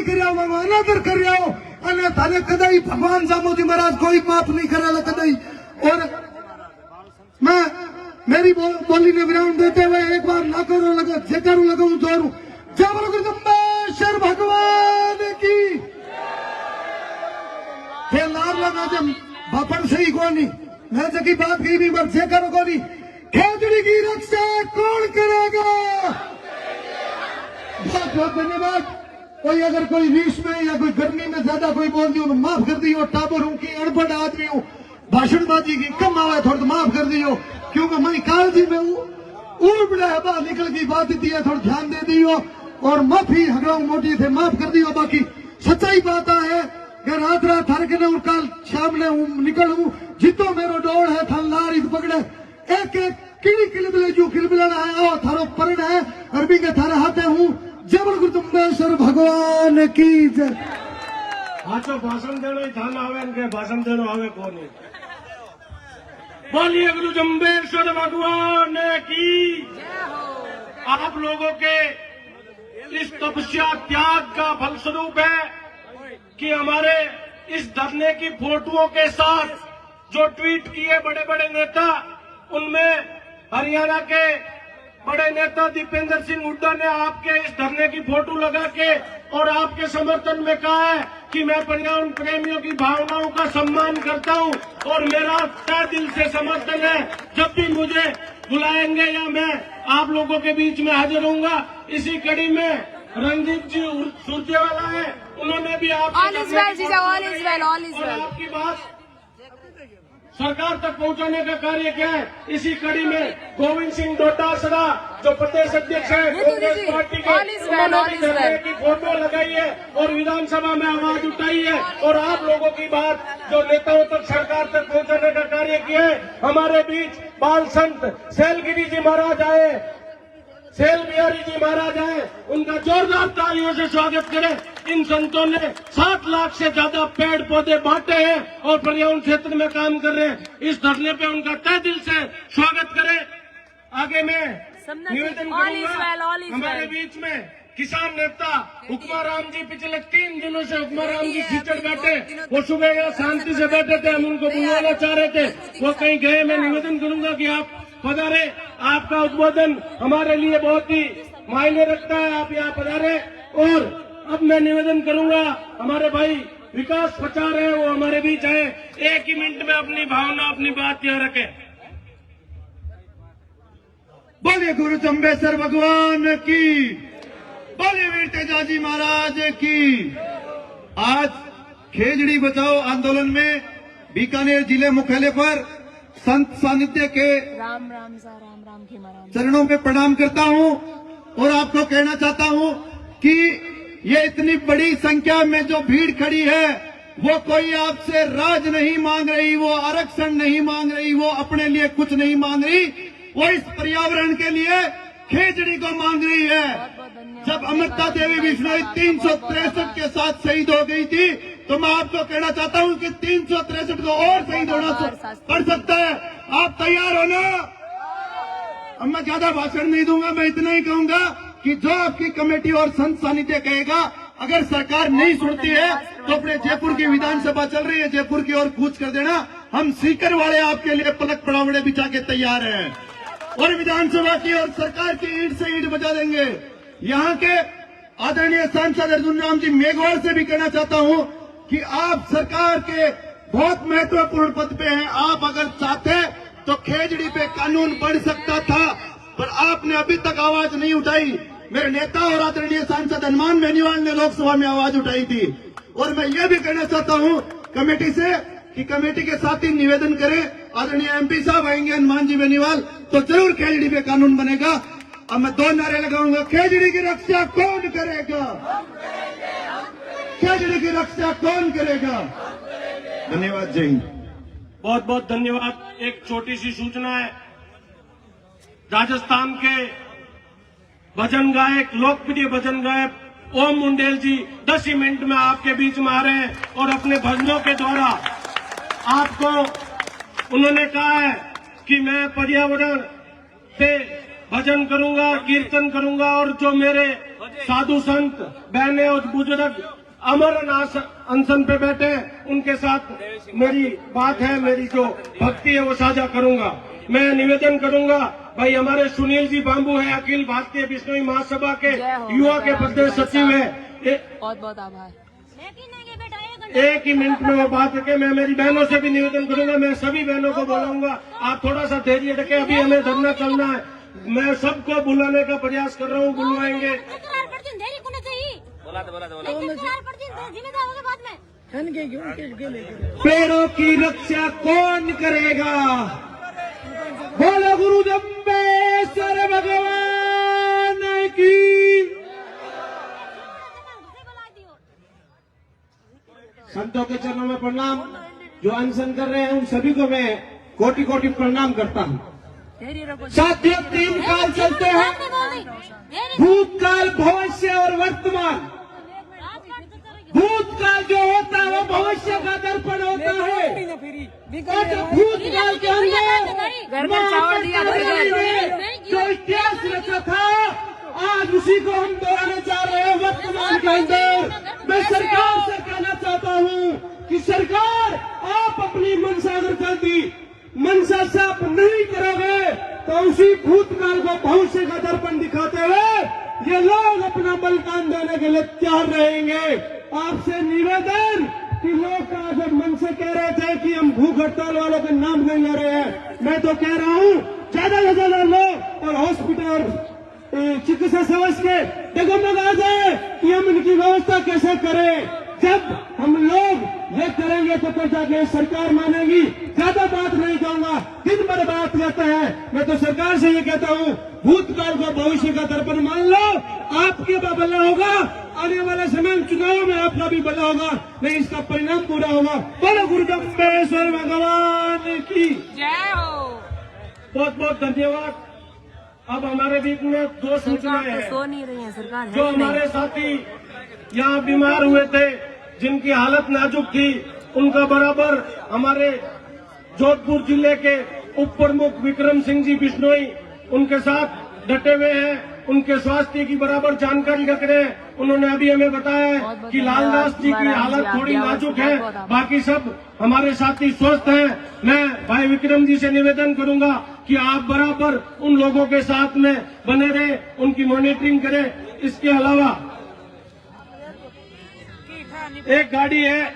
नहीं कर अनादर कर रहा हो અને તને કદાઈ ભગવાન સામોથી महाराज कोई माफ नहीं करेगा कदाई। और मैं मेरी बोली ने विराम देते हुए एक बार लाखों लगा जयकारू लगाऊं जोरू जय बोलो गुरुदम्बेश्वर भगवान की। ये लार लगा जब बापन सही कोनी मैं जगी बात कही भी बार जयकारू कोनी खेजड़ी की रक्षा कौन करेगा। बहुत बहुत धन्यवाद। कोई अगर कोई रीस में या कोई गर्मी में ज्यादा कोई बोल दियो तो माफ कर दियो। टाबर हूं की अनपढ़ आदमी हूं भाषणबाजी की कम आवे थोड़ा तो माफ कर दियो क्योंकि मैं कालजी में हूं उबड़ा हवा निकल की बात दी है थोड़ा ध्यान दे दियो और माफी हगड़ाऊ मोटी थे माफ कर दियो। बाकी सच्चाई बात है कि रात रात थर के न कल शाम ने निकल हूं जितो मेरो डोड़ है थल लारी पकड़े एक एक किली किलबिले जो किलबिलाना है आओ थारो परण है अरबी के थारे हाथे हूं जबर गुरुदम्बेश्वर भगवान की जय। हाचो भाषण देनो थान आवे के भाषण देनो आवे कोनी बोलिए गुरुदम्बेश्वर भगवान की जय हो। आप लोगों के इस तपस्या त्याग का फलस्वरूप है कि हमारे इस धरने की फोटोओं के साथ जो ट्वीट किए बड़े बड़े नेता उनमें हरियाणा के बड़े नेता दीपेंद्र सिंह हुड्डा ने आपके इस धरने की फोटो लगा के और आपके समर्थन में कहा है कि मैं पर्यावरण प्रेमियों की भावनाओं का सम्मान करता हूं और मेरा तहे दिल से समर्थन है। जब भी मुझे बुलाएंगे या मैं आप लोगों के बीच में हाजिर होऊंगा। इसी कड़ी में रणदीप जी सुरजेवाला है उन्होंने भी आपकी बात सरकार तक पहुंचाने का कार्य किया है। इसी कड़ी में गोविंद सिंह डोटासरा जो प्रदेश अध्यक्ष है कांग्रेस पार्टी के उन्होंने भी धरने की फोटो लगाई है और विधानसभा में आवाज उठाई है और आप लोगों की बात जो नेताओं तक सरकार तक पहुंचाने का कार्य किया है। हमारे बीच बाल संत शैलगिरी जी महाराज आए शैल बिहारी जी महाराज आए उनका जोरदार तालियों से स्वागत करें। इन संतों ने 7 लाख से ज्यादा पेड़ पौधे बांटे हैं और पर्यावरण क्षेत्र में काम कर रहे हैं। इस धरने पे उनका तहे दिल से स्वागत करें। आगे मैं निवेदन करूंगा हमारे बीच में किसान नेता हुक्मा राम जी पिछले 3 दिनों से हुक्मा राम जी खींचड़ बैठे वो सुबह यहाँ शांति से बैठे थे हम उनको बुलाना चाह रहे थे वो कहीं गए। मैं निवेदन करूंगा कि आप पधारे आपका उद्बोधन हमारे लिए बहुत ही मायने रखता है। आप यहाँ पधारे और अब मैं निवेदन करूंगा हमारे भाई विकास प्रचार है वो हमारे बीच आए 1 ही मिनट में अपनी भावना अपनी बात यहाँ रखें। बोलिए गुरुदम्बेश्वर भगवान की बोलिए वीर तेजाजी महाराज की। आज खेजड़ी बचाओ आंदोलन में बीकानेर जिले मुख्यालय पर संत सानिध्य के राम के चरणों में प्रणाम करता हूं और आपको कहना चाहता हूं कि ये इतनी बड़ी संख्या में जो भीड़ खड़ी है वो कोई आपसे राज नहीं मांग रही वो आरक्षण नहीं मांग रही वो अपने लिए कुछ नहीं मांग रही वो इस पर्यावरण के लिए खेजड़ी को मांग रही है। जब अमृता देवी बिश्नोई 363 के साथ शहीद हो गई थी तो मैं आपको कहना चाहता हूं कि 363 को और शहीद होना पड़ सकता है। आप तैयार हो ना। अब मैं ज्यादा भाषण नहीं दूंगा मैं इतना ही कहूंगा कि जो आपकी कमेटी और संत सानिध्य कहेगा अगर सरकार नहीं सुनती है तो अपने जयपुर की विधानसभा चल रही है जयपुर की ओर कूच कर देना। हम सीकर वाले आपके लिए पलक पड़ावड़े बिछा के तैयार हैं और विधानसभा की और सरकार की ईंट से ईंट बजा देंगे। यहाँ के आदरणीय सांसद अर्जुन राम जी मेघवाल से भी कहना चाहता हूँ कि आप सरकार के बहुत महत्वपूर्ण पद पे हैं। आप अगर चाहते तो खेजड़ी पे कानून बन सकता था पर आपने अभी तक आवाज नहीं उठाई। मेरे नेता और आदरणीय सांसद हनुमान बेनीवाल ने लोकसभा में आवाज उठाई थी और मैं ये भी कहना चाहता हूँ कमेटी से कि कमेटी के साथ ही निवेदन करें आदरणीय एमपी साहब आएंगे हनुमान जी बेनीवाल तो जरूर खेजड़ी पे कानून बनेगा। अब मैं 2 नारे लगाऊंगा खेजड़ी की रक्षा कौन करेगा खेजड़ी की रक्षा कौन करेगा। धन्यवाद जय हिंद। बहुत बहुत धन्यवाद। एक छोटी सी सूचना है राजस्थान के भजन गायक लोकप्रिय भजन गायक ओम मुंडेल जी 10 ही मिनट में आपके बीच में आ रहे हैं और अपने भजनों के द्वारा आपको उन्होंने कहा है कि मैं पर्यावरण पे भजन करूंगा कीर्तन करूंगा और जो मेरे साधु संत बहने और बुजुर्ग अमर अनशन पे बैठे, उनके साथ मेरी बात है, मेरी जो भक्ति है वो साझा करूंगा। मैं निवेदन करूंगा, भाई हमारे सुनील जी बांबू है, अखिल भारतीय बिश्नोई महासभा के युवा के प्रदेश सचिव है। बहुत बहुत आभार। एक ही मिनट में वो बात रखे। मैं मेरी बहनों से भी निवेदन करूंगा, मैं सभी बहनों को बोलूंगा, आप थोड़ा सा धैर्य रखें, अभी हमें धरना चलना है। मैं सबको बुलाने का प्रयास कर रहा हूँ, बुलवाएंगे। पेड़ों की रक्षा कौन करेगा? बोलो गुरु जम्बेश्वर भगवान की। संतों के चरणों में प्रणाम। जो अनशन कर रहे हैं उन सभी को मैं कोटि कोटि प्रणाम करता हूँ। साथियों, 3 काल चलते हैं, भूतकाल, भविष्य और वर्तमान। भूतकाल जो होता है वो भविष्य का दर्पण होता है, और जो भूतकाल के अंदर जो इतिहास रचा था, आज उसी को हम दोहराने जा रहे हैं वर्तमान के अंदर। मैं सरकार से कहना चाहता हूँ कि सरकार, आप अपनी मंशा अगर करती मंशा से आप नहीं करोगे तो उसी भूतकाल को भविष्य का दर्पण दिखाते हुए ये लोग अपना बलिदान देने के लिए तैयार रहेंगे। आपसे निवेदन कि लोग जब मन से कह रहे थे कि हम भूख हड़ताल वालों के नाम नहीं ले रहे हैं, मैं तो कह रहा हूँ ज्यादा से ज्यादा लोग और हॉस्पिटल और चिकित्सा समझ के डगमग आ जाए कि हम इनकी व्यवस्था कैसे करें। जब हम लोग ये करेंगे तो फिर जाके सरकार मानेगी। ज्यादा बात नहीं कहूंगा, दिन भर बात करता है। मैं तो सरकार से ये कहता हूँ, भूतकाल को भविष्य का दर्पण मान लो, आपके भला होगा, आने वाले समय में चुनाव में आपका भी भला होगा, नहीं इसका परिणाम पूरा होगा। बोलो गुरु जम्बेश्वर भगवान की जय हो। बहुत बहुत धन्यवाद। अब हमारे बीच में 2 सूचनाएं हैं। सो नहीं रही है सरकार, जो हमारे साथी यहाँ बीमार हुए थे, जिनकी हालत नाजुक थी, उनका बराबर हमारे जोधपुर जिले के उप प्रमुख विक्रम सिंह जी बिश्नोई उनके साथ डटे हुए हैं। उनके स्वास्थ्य की बराबर जानकारी रख रहे हैं। उन्होंने अभी हमें बताया है कि लालदास जी की हालत थोड़ी नाजुक है, बाकी सब हमारे साथी स्वस्थ हैं। मैं भाई विक्रम जी से निवेदन करूंगा कि आप बराबर उन लोगों के साथ में बने रहे, उनकी मॉनिटरिंग करें। इसके अलावा एक गाड़ी है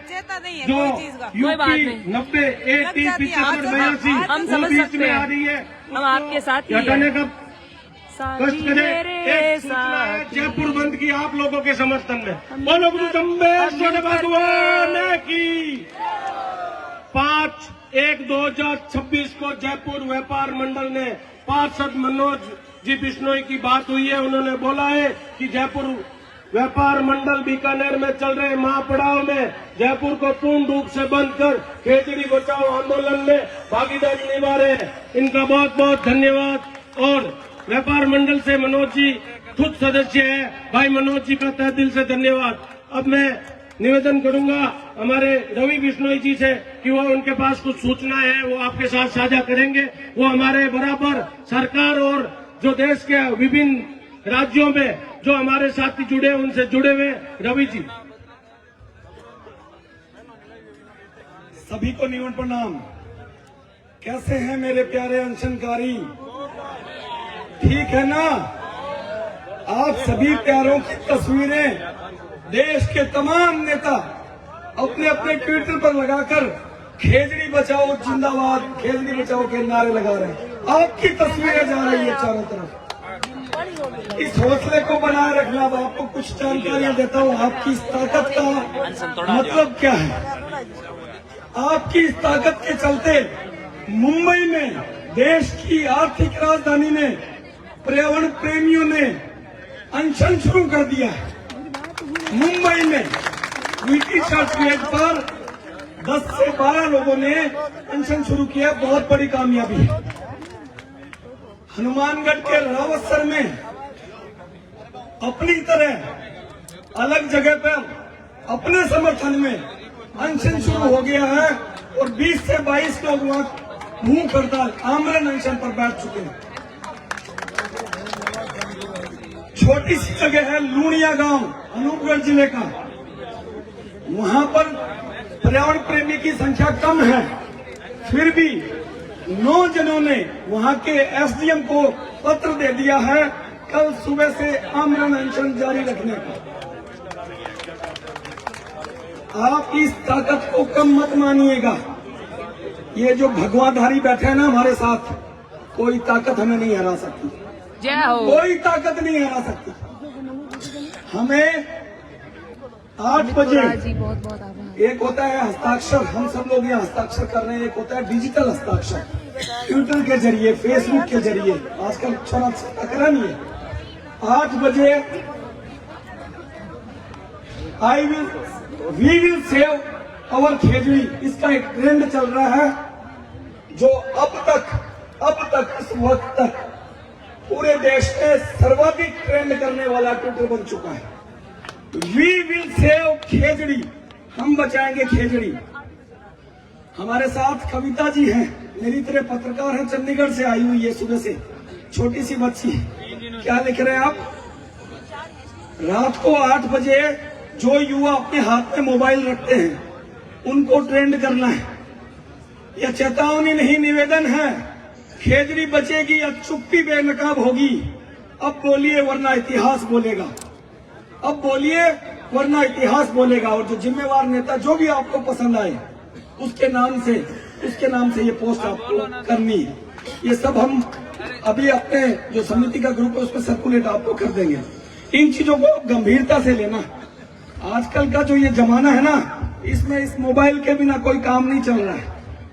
जो यूपी 90 80 75 82 बीच में आ रही है, हम आपके साथ ही हटाने का कष्ट करें। मेरे एक सूचना है जयपुर बंद की आप लोगों के समर्थन में। बोलो गुरु जम्बेश्वर भगवान की। 5/1/2026 को जयपुर व्यापार मंडल ने पार्षद मनोज जी बिश्नोई की बात हुई है। उन्होंने बोला है कि जयपुर व्यापार मंडल बीकानेर में चल रहे महापड़ाव में जयपुर को पूर्ण रूप से बंद कर खेजड़ी बचाओ आंदोलन में भागीदारी निभा रहे हैं। इनका बहुत बहुत धन्यवाद। और व्यापार मंडल से मनोज जी खुद सदस्य है, भाई मनोज जी का तहे दिल से धन्यवाद। अब मैं निवेदन करूंगा हमारे रवि बिश्नोई जी से कि वो उनके पास कुछ सूचना है, वो आपके साथ साझा करेंगे। वो हमारे बराबर सरकार और जो देश के विभिन्न राज्यों में जो हमारे साथी जुड़े उनसे जुड़े हुए। रवि जी। सभी को निमन प्रणाम। कैसे हैं मेरे प्यारे अनशनकारी? ठीक है ना? आप सभी प्यारों की तस्वीरें देश के तमाम नेता अपने अपने ट्विटर पर लगाकर खेजड़ी बचाओ जिंदाबाद, खेजड़ी बचाओ के नारे लगा रहे हैं। आपकी तस्वीरें जा रही है चारों तरफ। इस हौसले को बनाए रखना। अब आपको कुछ जानकारियां देता हूं। आपकी इस ताकत का मतलब क्या है? आपकी इस ताकत के चलते मुंबई में, देश की आर्थिक राजधानी में, पर्यावरण प्रेमियों ने अनशन शुरू कर दिया है। मुंबई में वीटी चर्चगेट पर 10 से 12 लोगों ने अनशन शुरू किया। बहुत बड़ी कामयाबी है। हनुमानगढ़ के रावतसर में अपनी तरह अलग जगह पर अपने समर्थन में अनशन शुरू हो गया है और 20 से 22 लोग वहां भूख हड़ताल आमरण अनशन पर बैठ चुके हैं। छोटी सी जगह है लूणिया गांव, अनूपगढ़ जिले का। वहां पर पर्यावरण प्रेमी की संख्या कम है, फिर भी 9 जनों ने वहां के एसडीएम को पत्र दे दिया है कल सुबह से आमरण अनशन जारी रखने का। आप इस ताकत को कम मत मानिएगा। ये जो भगवाधारी बैठे हैं ना हमारे साथ, कोई ताकत हमें नहीं हरा सकती, जय हो। कोई ताकत नहीं हरा सकती। हमें 8 बजे जी बहुत बहुत आभार। एक होता है हस्ताक्षर, हम सब लोग यहाँ हस्ताक्षर कर रहे हैं। एक होता है डिजिटल हस्ताक्षर, ट्विटर के जरिए, फेसबुक के जरिए। आजकल छोड़ा टकरा नहीं है। 8 बजे वी विल सेव अवर खेजड़ी, इसका एक ट्रेंड चल रहा है जो अब तक इस वक्त तक पूरे देश में सर्वाधिक ट्रेंड करने वाला ट्विटर बन चुका है। वी विल सेव खेजड़ी, हम बचाएंगे खेजड़ी। हमारे साथ कविता जी हैं, मेरी तरह पत्रकार हैं, चंडीगढ़ से आई हुई है सुबह से, छोटी सी बच्ची। क्या लिख रहे हैं आप? रात को 8 बजे जो युवा अपने हाथ में मोबाइल रखते हैं उनको ट्रेंड करना है। यह चेतावनी नहीं, निवेदन है। खेजड़ी बचेगी या चुप्पी बेनकाब होगी। अब बोलिए वरना इतिहास बोलेगा। अब बोलिए वरना इतिहास बोलेगा। और जो जिम्मेवार नेता, जो भी आपको पसंद आए, उसके नाम से ये पोस्ट आपको करनी है। ये सब हम अभी अपने जो समिति का ग्रुप है उसमें सर्कुलेट आपको कर देंगे। इन चीजों को गंभीरता से लेना। आजकल का जो ये जमाना है ना, इसमें इस मोबाइल के बिना कोई काम नहीं चल रहा है,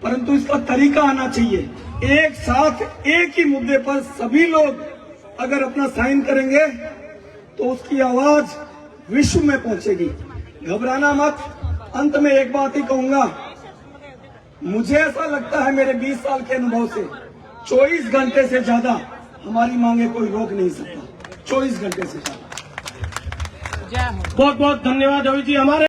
परंतु इसका तरीका आना चाहिए। एक साथ एक ही मुद्दे पर सभी लोग अगर अपना साइन करेंगे तो उसकी आवाज विश्व में पहुंचेगी। घबराना मत। अंत में एक बात ही कहूंगा, मुझे ऐसा लगता है मेरे 20 साल के अनुभव से, 24 घंटे से ज्यादा हमारी मांगे कोई रोक नहीं सकता। 24 घंटे से ज्यादा। जय हो। बहुत बहुत धन्यवाद रवि जी। हमारे